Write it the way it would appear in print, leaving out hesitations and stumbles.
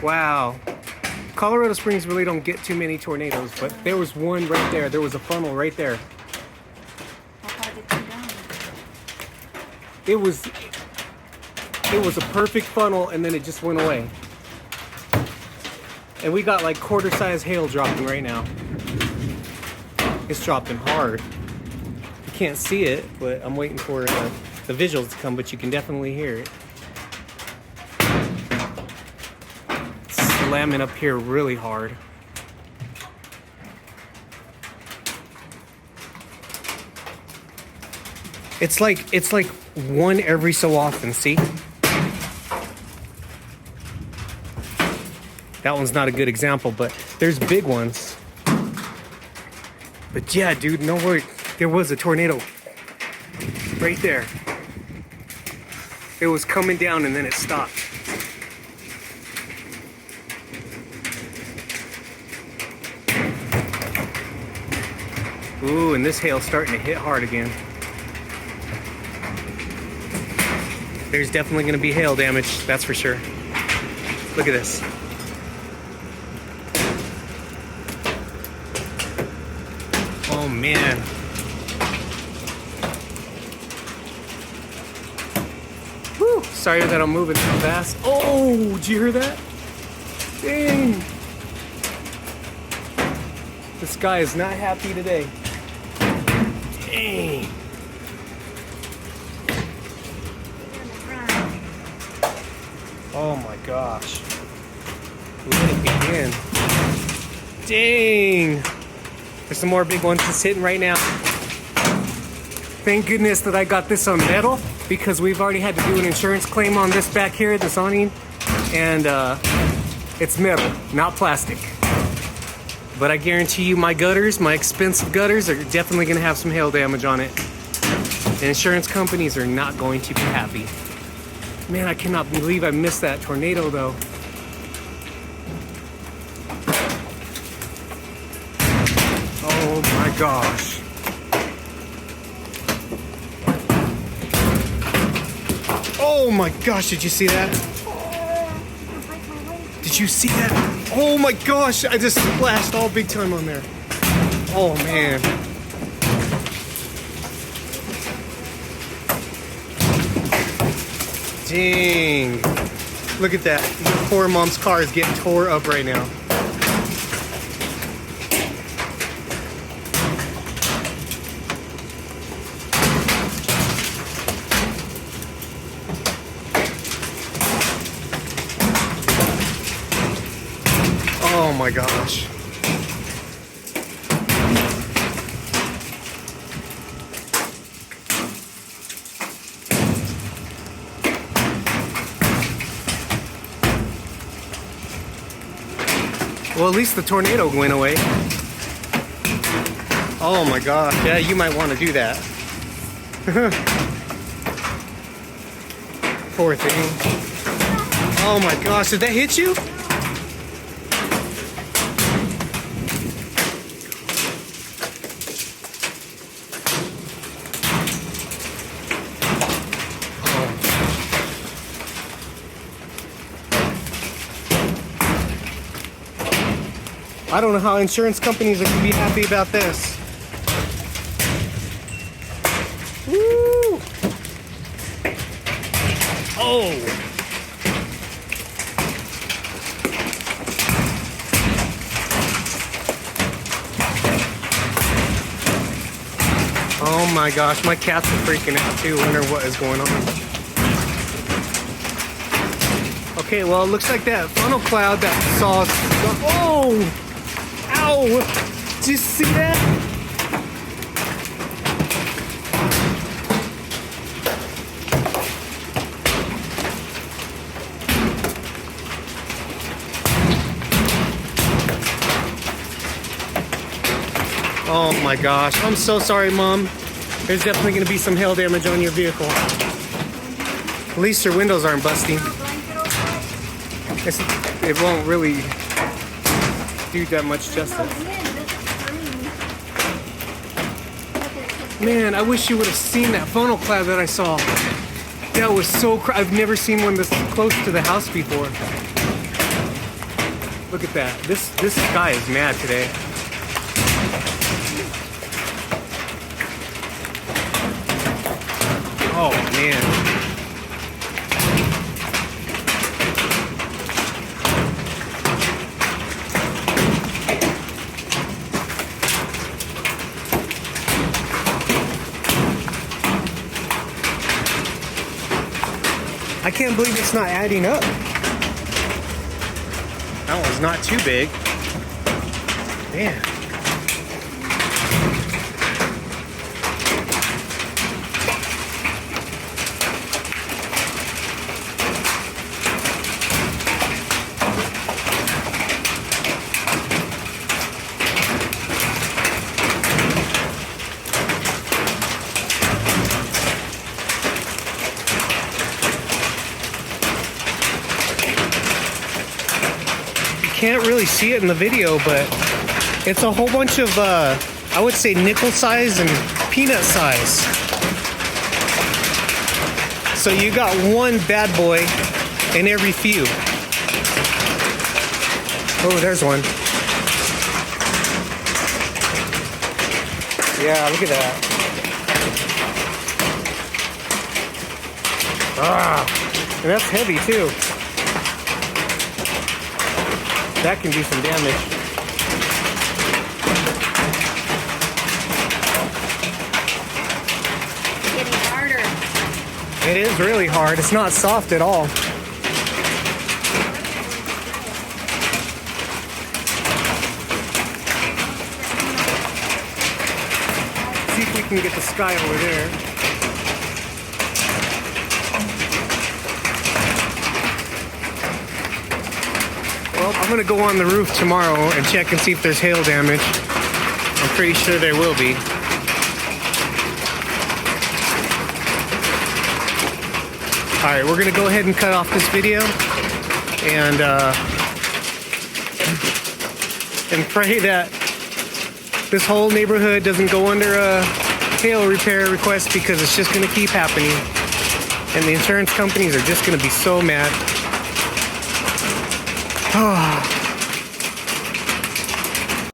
Wow. Colorado Springs really don't get too many tornadoes, but there was one right there. There was a funnel right there. How far did it come down? It was a perfect funnel, and then it just went away. And we got like quarter-size hail dropping right now. It's dropping hard. You can't see it, but I'm waiting for the visuals to come, but you can definitely hear it. It's slamming up here really hard. It's like one every so often, see? That one's not a good example, but there's big ones. But yeah, dude, no worry. There was a tornado right there. It was coming down and then it stopped. Ooh, and this hail's starting to hit hard again. There's definitely gonna be hail damage, that's for sure. Look at this. Oh man. Whew, sorry that I'm moving so fast. Oh, did you hear that? Dang. This guy is not happy today. Dang. Oh my gosh. Let it begin. Dang. There's some more big ones just hitting right now. Thank goodness that I got this on metal, because we've already had to do an insurance claim on this back here, this awning. And it's metal, not plastic. But I guarantee you my gutters, my expensive gutters, are definitely gonna have some hail damage on it. The insurance companies are not going to be happy. Man, I cannot believe I missed that tornado though. Oh my gosh. Oh my gosh, did you see that? Did you see that? Oh my gosh, I just splashed all big time on there. Oh man. Dang. Look at that. Poor mom's car is getting tore up right now. Oh my gosh. Well, at least the tornado went away. Oh my gosh, yeah, you might want to do that. Poor thing. Oh my gosh, did that hit you? I don't know how insurance companies are gonna be happy about this. Woo! Oh! Oh my gosh, my cats are freaking out too, wondering what is going on. Okay, well, it looks like that funnel cloud that saw. Oh! Ow! Did you see that? Oh my gosh, I'm so sorry, Mom. There's definitely gonna be some hail damage on your vehicle. At least your windows aren't busting. It won't really do that much justice. Man, I wish you would have seen that funnel cloud that I saw. That was so I've never seen one this close to the house before. Look at that. This sky is mad today. Oh man. I can't believe it's not adding up. That one's not too big. Man. Can't really see it in the video, but it's a whole bunch of I would say nickel size and peanut size. So you got one bad boy in every few. Oh, there's one. Yeah, look at that. Ah, and that's heavy too. That can do some damage. It's getting harder. It is really hard. It's not soft at all. See if we can get the sky over there. Well, I'm gonna go on the roof tomorrow and check and see if there's hail damage. I'm pretty sure there will be. Alright, we're gonna go ahead and cut off this video and pray that this whole neighborhood doesn't go under a hail repair request, because it's just gonna keep happening. And the insurance companies are just gonna be so mad. Oh.